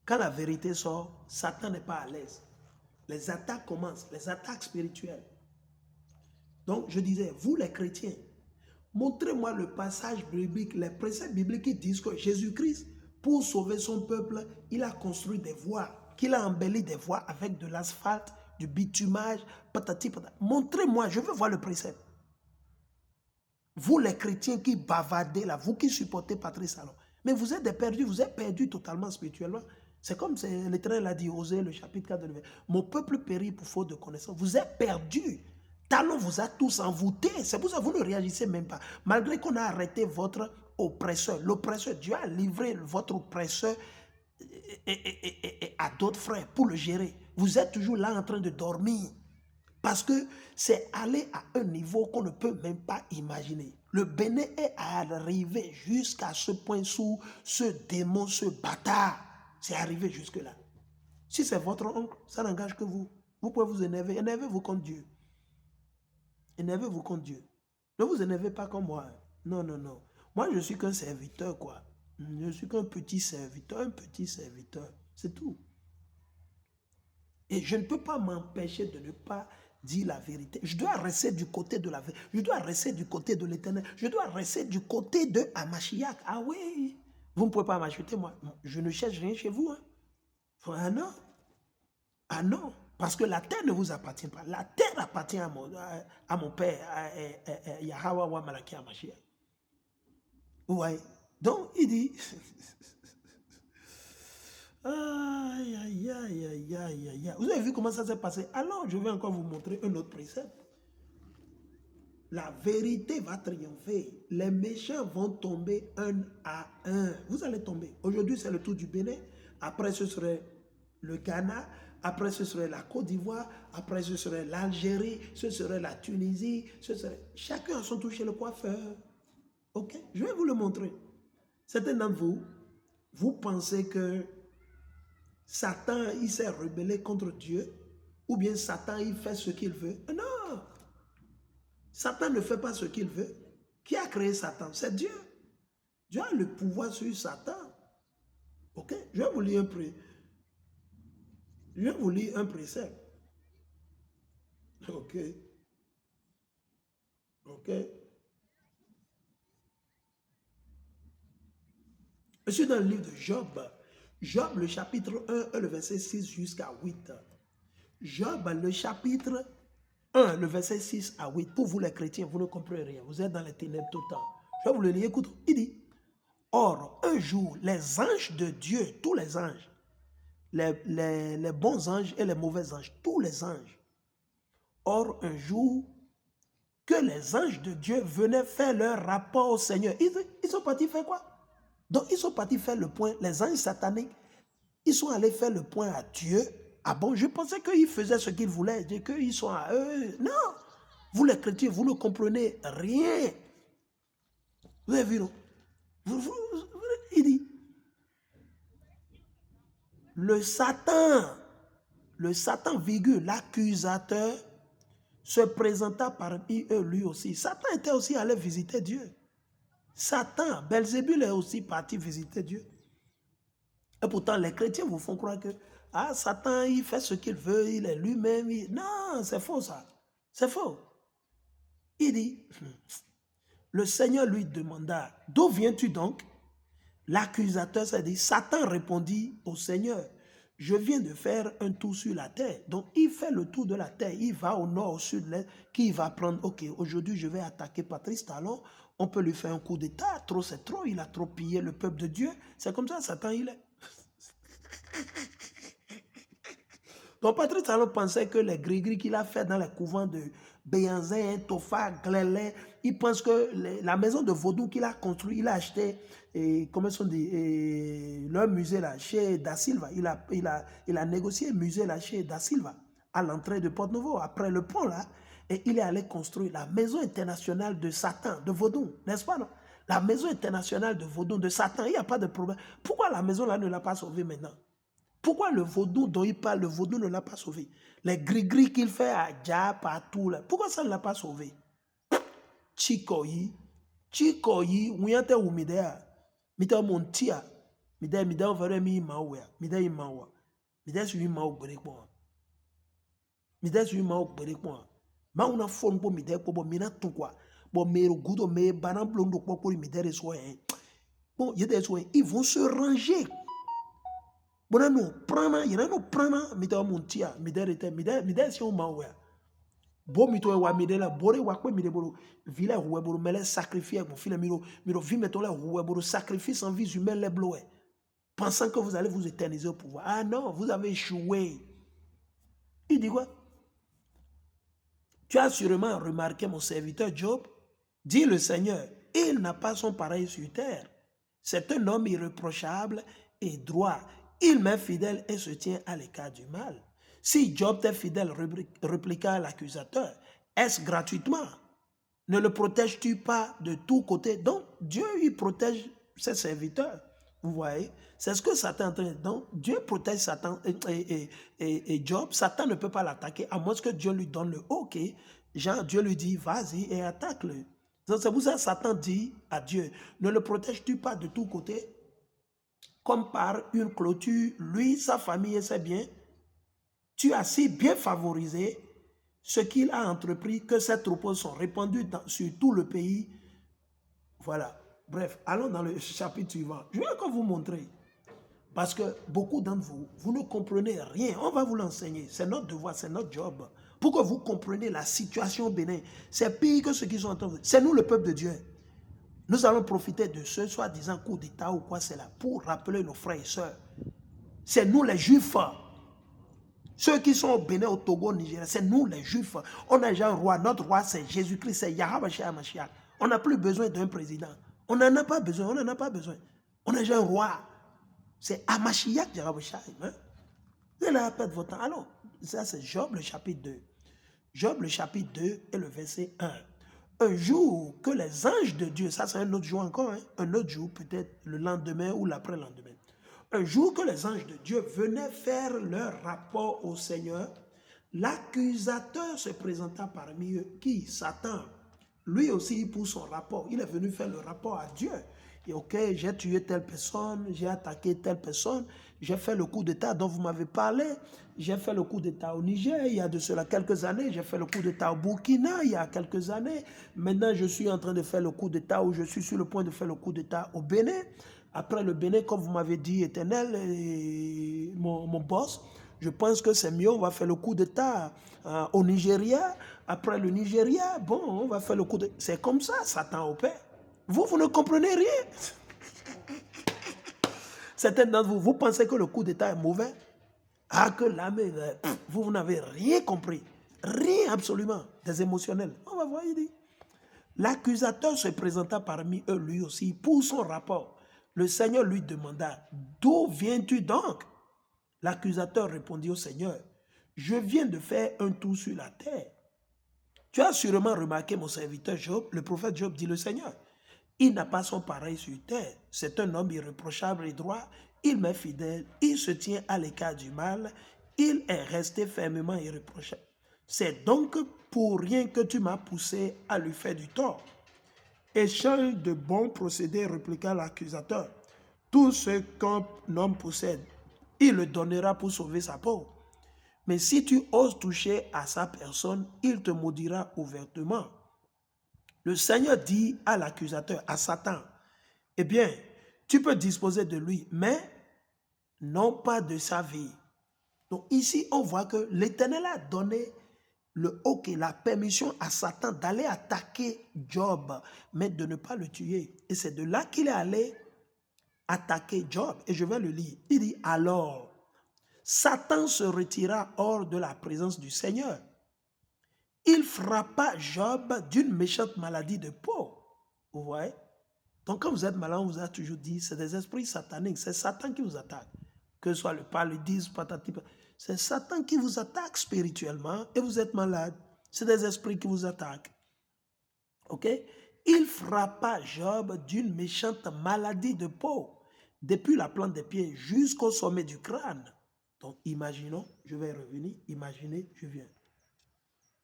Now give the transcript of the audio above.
Quand la vérité sort, Satan n'est pas à l'aise. Les attaques commencent, les attaques spirituelles. Donc, je disais, vous les chrétiens, montrez-moi le passage biblique, les préceptes bibliques qui disent que Jésus-Christ, pour sauver son peuple, il a construit des voies, qu'il a embelli des voies avec de l'asphalte, du bitumage, patati patata. Montrez-moi, je veux voir le précepte. Vous les chrétiens qui bavardez là, vous qui supportez Patrice Talon, mais vous êtes perdus totalement spirituellement. C'est comme l'Éternel l'a dit, Osée, le chapitre 4 de l'Évêque. Mon peuple périt pour faute de connaissance. Vous êtes perdus. Talon vous a tous envoûtés. C'est pour ça que vous ne réagissez même pas. Malgré qu'on a arrêté votre oppresseur. L'oppresseur, Dieu a livré votre oppresseur à d'autres frères pour le gérer. Vous êtes toujours là en train de dormir. Parce que c'est aller à un niveau qu'on ne peut même pas imaginer. Le Bénin est arrivé jusqu'à ce point sous ce démon, ce bâtard. C'est arrivé jusque-là. Si c'est votre oncle, ça n'engage que vous. Vous pouvez vous énerver. Énervez-vous contre Dieu. Énervez-vous contre Dieu. Ne vous énervez pas comme moi. Non, non, non. Moi, je suis qu'un serviteur, quoi. Je suis qu'un petit serviteur, c'est tout. Et je ne peux pas m'empêcher de ne pas dire la vérité. Je dois rester du côté de la vérité. Je dois rester du côté de l'Éternel. Je dois rester du côté de Hamashiach. Ah oui, vous ne pouvez pas m'acheter, moi. Je ne cherche rien chez vous. Hein. Ah non. Ah non. Parce que la terre ne vous appartient pas. La terre appartient à mon père, à Yahweh wa Malaki Hamashiach. Ouais. Donc, il dit... Aïe, aïe, aïe, aïe, aïe, aïe. Vous avez vu comment ça s'est passé? Alors, je vais encore vous montrer un autre précepte. La vérité va triompher. Les méchants vont tomber un à un. Vous allez tomber. Aujourd'hui, c'est le tour du Bénin. Après, ce serait le Ghana. Après, ce serait la Côte d'Ivoire. Après, ce serait l'Algérie. Ce serait la Tunisie. Chacun a son tour chez le coiffeur. Ok? Je vais vous le montrer. Certains d'entre vous, vous pensez que Satan, il s'est rebellé contre Dieu, ou bien Satan, il fait ce qu'il veut. Non, Satan ne fait pas ce qu'il veut. Qui a créé Satan? C'est Dieu. Dieu a le pouvoir sur Satan. Ok? Je vais vous lire un précepte. Ok? Ok? Je suis dans le livre de Job. Job, le chapitre 1, le verset 6 jusqu'à 8. Job, le chapitre 1, le verset 6 à 8. Pour vous les chrétiens, vous ne comprenez rien. Vous êtes dans les ténèbres tout le temps. Je vais vous le lire. Écoute, il dit, or, un jour, les anges de Dieu, tous les anges, les bons anges et les mauvais anges, tous les anges. Or, un jour, que les anges de Dieu venaient faire leur rapport au Seigneur. Ils sont partis faire quoi? Donc, ils sont partis faire le point. Les anges sataniques, ils sont allés faire le point à Dieu. Ah bon, je pensais qu'ils faisaient ce qu'ils voulaient, qu'ils sont à eux. Non, vous les chrétiens, vous ne comprenez rien. Vous avez vu, non? Il dit, le Satan, l'accusateur, se présenta parmi eux lui aussi. Satan était aussi allé visiter Dieu. Satan, Belzébul est aussi parti visiter Dieu. Et pourtant, les chrétiens vous font croire que Satan, il fait ce qu'il veut, il est lui-même. Non, c'est faux ça. C'est faux. Il dit, le Seigneur lui demanda, d'où viens-tu donc? L'accusateur s'est dit, Satan répondit au Seigneur, je viens de faire un tour sur la terre. Donc, il fait le tour de la terre. Il va au nord, au sud, l'est. Qui va prendre, ok, aujourd'hui, je vais attaquer Patrice Talon. On peut lui faire un coup d'état. Trop, c'est trop. Il a trop pillé le peuple de Dieu. C'est comme ça, Satan, il est. Donc, Patrice Talon pensait que les gris-gris qu'il a fait dans les couvents de Béanzin, Tofa, Glélé, il pense que la maison de vaudou qu'il a construit, il a acheté, comment sont dit, leur musée là, chez Da Silva. Il a négocié un musée là chez Da Silva, à l'entrée de Porto-Novo, après le pont là, et il est allé construire la maison internationale de Satan, de vaudou, n'est-ce pas, non? La maison internationale de vaudou, de Satan, il n'y a pas de problème. Pourquoi la maison là ne l'a pas sauvé maintenant? Pourquoi le vaudou dont il parle, le vaudou ne l'a pas sauvé? Les gris-gris qu'il fait à Dja, partout là, pourquoi ça ne l'a pas sauvé? Chikoyi, Wiyante Umidea, Mita Montia, Mida on ferait mi maoué. Mida yi mawa. Mida su yi maou bere kwa. Mida su yi maou bere kwa. Ma una fon po mida ko bo mina tu kwa. Bon mero gudo me banan blondo kwa pour mida reçoit. Bon, ils vont se ranger. Bon, nous prenons, il y a nous prenons, mida montia, mida si on maoué. Bo mito wa midela bore wa kwe mideboro vile huwe boro mele sacrifier bon file miro vi meto la huwe boro sacrifice en vie humaine les bloé pensant que vous allez vous éterniser au pouvoir. Ah non, vous avez échoué. Il dit quoi? Tu as sûrement remarqué mon serviteur Job, dit le Seigneur, il n'a pas son pareil sur terre. C'est un homme irréprochable et droit. Il m'est fidèle et se tient à l'écart du mal. Si Job t'est fidèle, répliqua l'accusateur, est-ce gratuitement? Ne le protèges-tu pas de tous côtés? Donc, Dieu, il protège ses serviteurs. Vous voyez? C'est ce que Satan est en train de dire. Donc, Dieu protège Satan et Job. Satan ne peut pas l'attaquer, à moins que Dieu lui donne le OK. Dieu lui dit, vas-y et attaque-le. Donc, c'est pour ça que Satan dit à Dieu, ne le protèges-tu pas de tous côtés? Comme par une clôture, lui, sa famille et ses biens. Tu as si bien favorisé ce qu'il a entrepris que ces troupeaux sont répandus sur tout le pays. Voilà. Bref, allons dans le chapitre suivant. Je vais encore vous montrer. Parce que beaucoup d'entre vous, vous ne comprenez rien. On va vous l'enseigner. C'est notre devoir, c'est notre job. Pour que vous compreniez la situation au Bénin. C'est pire que ce qu'ils sont en train de faire. C'est nous le peuple de Dieu. Nous allons profiter de ce soi-disant coup d'État ou quoi c'est là pour rappeler nos frères et sœurs. C'est nous les Juifs. Ceux qui sont au Bénin, au Togo, au Nigeria, c'est nous les Juifs. On a déjà un roi. Notre roi, c'est Jésus-Christ, c'est Yahweh Mashiach. On n'a plus besoin d'un président. On n'en a pas besoin, on n'en a pas besoin. On a déjà un roi. C'est Amashiach Yahweh Mashiach. Hein? Vous allez perdre votre temps. Alors, ça c'est Job le chapitre 2. Job le chapitre 2 et le verset 1. Un jour que les anges de Dieu, ça c'est un autre jour encore, hein? Un autre jour, peut-être le lendemain ou l'après-lendemain. Un jour que les anges de Dieu venaient faire leur rapport au Seigneur, l'accusateur se présenta parmi eux, qui? Satan. Lui aussi, pour son rapport, il est venu faire le rapport à Dieu. Et ok, j'ai tué telle personne, j'ai attaqué telle personne, j'ai fait le coup d'État dont vous m'avez parlé, j'ai fait le coup d'État au Niger il y a de cela quelques années, j'ai fait le coup d'État au Burkina il y a quelques années, maintenant je suis en train de faire le coup d'État ou je suis sur le point de faire le coup d'État au Bénin. Après le Bénin, comme vous m'avez dit, Éternel, mon boss, je pense que c'est mieux, on va faire le coup d'État au Nigeria. Après le Nigeria, bon, on va faire le coup d'État. C'est comme ça, Satan opère. Vous ne comprenez rien. Certains d'entre vous, vous pensez que le coup d'État est mauvais? Ah, que l'âme, vous n'avez rien compris. Rien absolument. Des émotionnels. On va voir, il dit. L'accusateur se présenta parmi eux, lui aussi, pour son rapport. Le Seigneur lui demanda, d'où viens-tu donc? L'accusateur répondit au Seigneur, je viens de faire un tour sur la terre. Tu as sûrement remarqué mon serviteur Job, le prophète Job dit le Seigneur. Il n'a pas son pareil sur terre. C'est un homme irréprochable et droit. Il m'est fidèle. Il se tient à l'écart du mal. Il est resté fermement irréprochable. C'est donc pour rien que tu m'as poussé à lui faire du tort. Échange de bons procédés, répliqua l'accusateur. Tout ce qu'un homme possède, il le donnera pour sauver sa peau. Mais si tu oses toucher à sa personne, il te maudira ouvertement. Le Seigneur dit à l'accusateur, à Satan, eh bien, tu peux disposer de lui, mais non pas de sa vie. Donc ici, on voit que l'Éternel a donné la permission à Satan d'aller attaquer Job, mais de ne pas le tuer. Et c'est de là qu'il est allé attaquer Job. Et je vais le lire. Il dit, alors, Satan se retira hors de la présence du Seigneur. Il frappa Job d'une méchante maladie de peau. Vous voyez? Donc quand vous êtes malade, on vous a toujours dit, c'est des esprits sataniques, c'est Satan qui vous attaque. Que ce soit le paludisme, patati, c'est Satan qui vous attaque spirituellement et vous êtes malade. C'est des esprits qui vous attaquent. Ok? Il frappa Job d'une méchante maladie de peau, depuis la plante des pieds jusqu'au sommet du crâne. Donc imaginons, je vais revenir, imaginez, je viens.